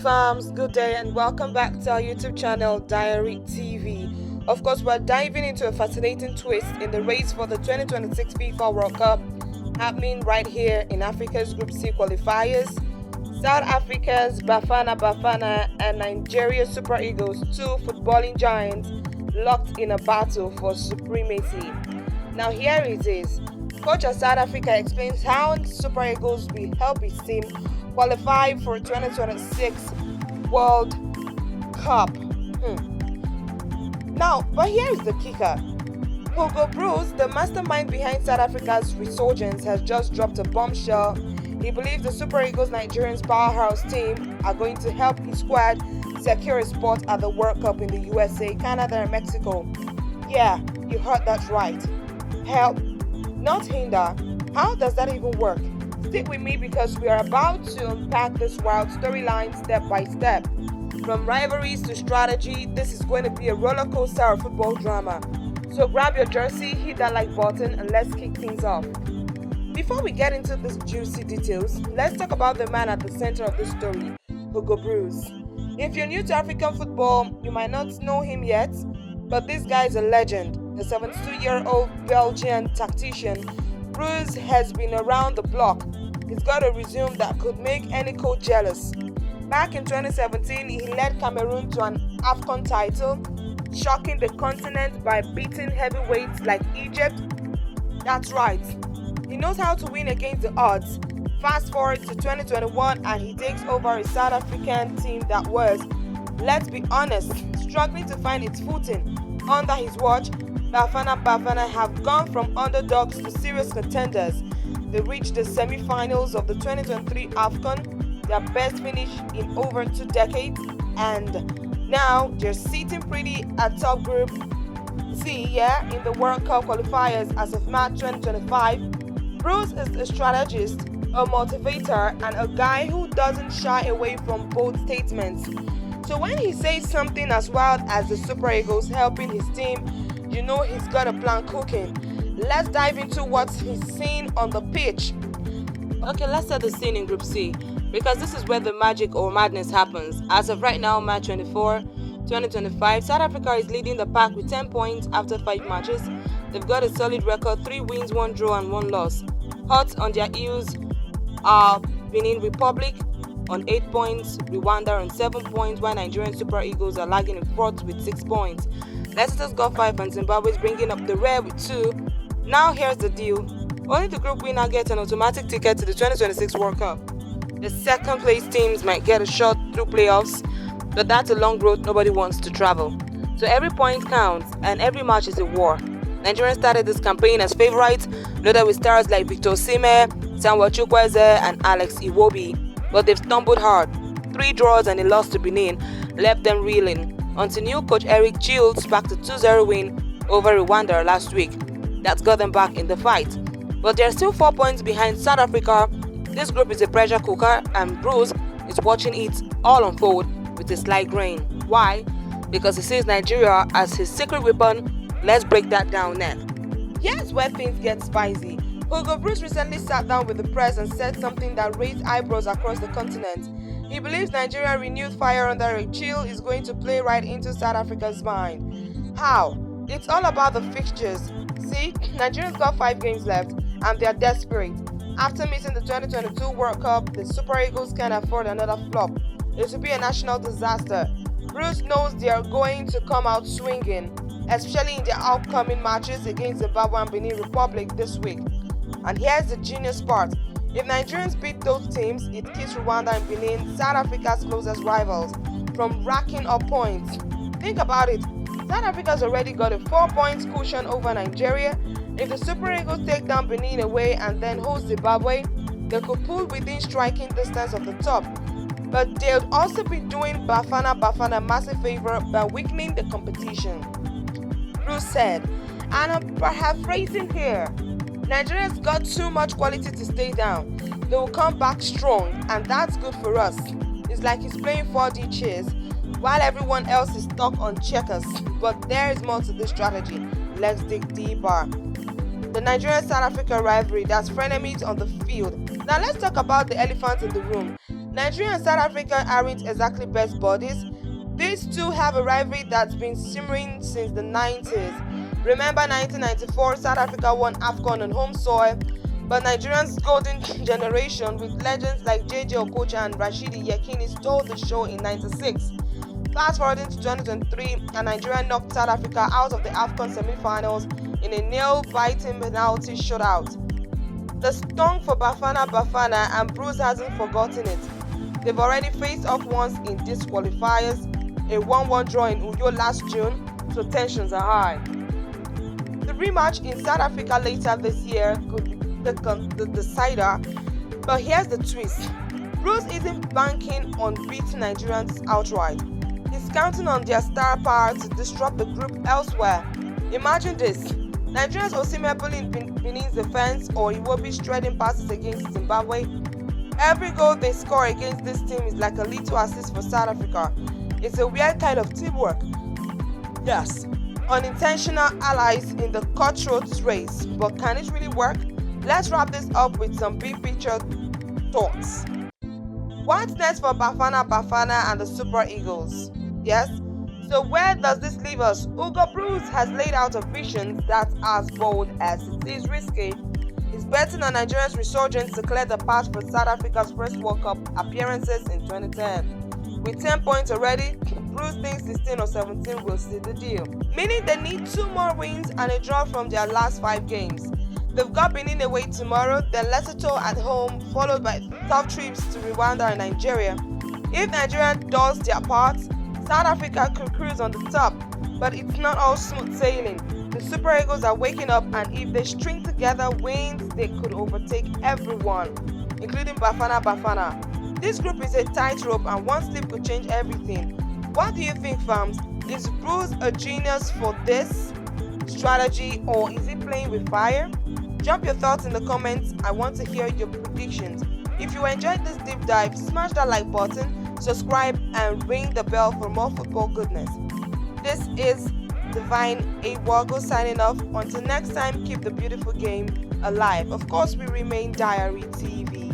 fams, good day and welcome back to our YouTube channel Diary TV. Of course, we're diving into a fascinating twist in the race for the 2026 FIFA World Cup happening right here in Africa's Group C qualifiers. South Africa's Bafana Bafana and Nigeria's Super Eagles, two footballing giants, locked in a battle for supremacy. Now here it is. Coach of South Africa explains how Super Eagles will help his team qualify for 2026 World Cup. Now, but here is the kicker. Hugo Broos, the mastermind behind South Africa's resurgence, has just dropped a bombshell. He believes the Super Eagles Nigerian's powerhouse team are going to help his squad secure a spot at the World Cup in the USA, Canada, and Mexico. Yeah, you heard that right. Help, not hinder. How does that even work? Stick with me because we are about to unpack this wild storyline step by step. From rivalries to strategy, this is going to be a roller coaster of football drama. So grab your jersey, hit that like button, and let's kick things off. Before we get into these juicy details, let's talk about the man at the center of the story, Hugo Broos. If you're new to African football, you might not know him yet, but this guy is a legend. The 72-year-old Belgian tactician, Broos has been around the block. He's got a resume that could make any coach jealous. Back in 2017, he led Cameroon to an AFCON title, shocking the continent by beating heavyweights like Egypt. That's right. He knows how to win against the odds. Fast forward to 2021 and he takes over a South African team that was, let's be honest, struggling to find its footing. Under his watch, Bafana Bafana have gone from underdogs to serious contenders. They reached the semi-finals of the 2023 AFCON, their best finish in over 2 decades, and now they're sitting pretty at top group C, in the World Cup qualifiers as of March 2025. Broos is a strategist, a motivator, and a guy who doesn't shy away from bold statements. So when he says something as wild as the Super Eagles helping his team, you know he's got a plan cooking. Let's dive into what he's seen on the pitch. Okay, let's set the scene in Group C, because this is where the magic or madness happens. As of right now, March 24, 2025, South Africa is leading the pack with 10 points after 5 matches. They've got a solid record, 3 wins, 1 draw and 1 loss. Hot on their heels are Benin Republic on 8 points, Rwanda on 7 points, while Nigerian Super Eagles are lagging in 4th with 6 points. Leicester's got 5 and Zimbabwe is bringing up the rear with 2. Now here's the deal. Only the group winner gets an automatic ticket to the 2026 World Cup. The second place teams might get a shot through playoffs, but that's a long road nobody wants to travel. So every point counts and every match is a war. Nigeria started this campaign as favourites, loaded with stars like Victor Osimhen, Samuel Chukwueze and Alex Iwobi, but they've stumbled hard. 3 draws and a loss to Benin left them reeling, until new coach Eric Childs sparked a 2-0 win over Rwanda last week. That's got them back in the fight. But they're still 4 points behind South Africa. This group is a pressure cooker and Broos is watching it all unfold with a slight grain. Why? Because he sees Nigeria as his secret weapon. Let's break that down next. Here's where things get spicy. Hugo Broos recently sat down with the press and said something that raised eyebrows across the continent. He believes Nigeria's renewed fire under Eric Childs is going to play right into South Africa's mind. How? It's all about the fixtures. See, Nigeria's got 5 games left and they're desperate. After missing the 2022 World Cup, the Super Eagles can't afford another flop. It will be a national disaster. Broos knows they are going to come out swinging, especially in their upcoming matches against Zimbabwe and Benin Republic this week. And here's the genius part. If Nigerians beat those teams, it keeps Rwanda and Benin, South Africa's closest rivals, from racking up points. Think about it. South Africa's already got a 4 points cushion over Nigeria. If the Super Eagles take down Benin away and then host Zimbabwe, they could pull within striking distance of the top. But they'll also be doing Bafana Bafana a massive favor by weakening the competition. Broos said, and I'm paraphrasing here, Nigeria's got too much quality to stay down. They will come back strong, and that's good for us. It's like he's playing 4D chess while everyone else is stuck on checkers. But there is more to this strategy. Let's dig deeper. The Nigeria-South Africa rivalry, that's frenemies on the field. Now let's talk about the elephant in the room. Nigeria and South Africa aren't exactly best buddies. These two have a rivalry that's been simmering since the 90s. Remember 1994, South Africa won AFCON on home soil, but Nigeria's golden generation with legends like JJ Okocha and Rashidi Yekini stole the show in 96. Fast forwarding to 2023, and Nigeria knocked South Africa out of the AFCON semi-finals in a nail-biting penalty shootout. The stung for Bafana Bafana, and Broos hasn't forgotten it. They've already faced off once in these qualifiers, a 1-1 draw in Uyo last June, so tensions are high. The rematch in South Africa later this year could be the decider, but here's the twist. Broos isn't banking on beating Nigerians outright. He's counting on their star power to disrupt the group elsewhere. Imagine this. Nigeria's Osimhen bullying Benin's defense, or Iwobi shredding passes against Zimbabwe. Every goal they score against this team is like a little assist for South Africa. It's a weird kind of teamwork. Yes, unintentional allies in the cutthroat race, but can it really work? Let's wrap this up with some big picture thoughts. What's next for Bafana Bafana and the Super Eagles? Yes? So where does this leave us? Hugo Broos has laid out a vision that's as bold as it is risky. He's betting on Nigeria's resurgence to clear the path for South Africa's first World Cup appearances in 2010. With 10 points already, Broos thinks 16 or 17 will seal the deal, meaning they need 2 more wins and a draw from their last 5 games. They've got Benin away tomorrow, then Lesotho at home, followed by tough trips to Rwanda and Nigeria. If Nigeria does their part, South Africa could cruise on the top, but it's not all smooth sailing. The Super Eagles are waking up, and if they string together wins, they could overtake everyone, including Bafana Bafana. This group is a tightrope, and one slip could change everything. What do you think, fams? Is Broos a genius for this strategy, or is he playing with fire? Drop your thoughts in the comments. I want to hear your predictions. If you enjoyed this deep dive, smash that like button, subscribe, and ring the bell for more football goodness. This is Divine Awago signing off. Until next time, keep the beautiful game alive. Of course, we remain Diary TV.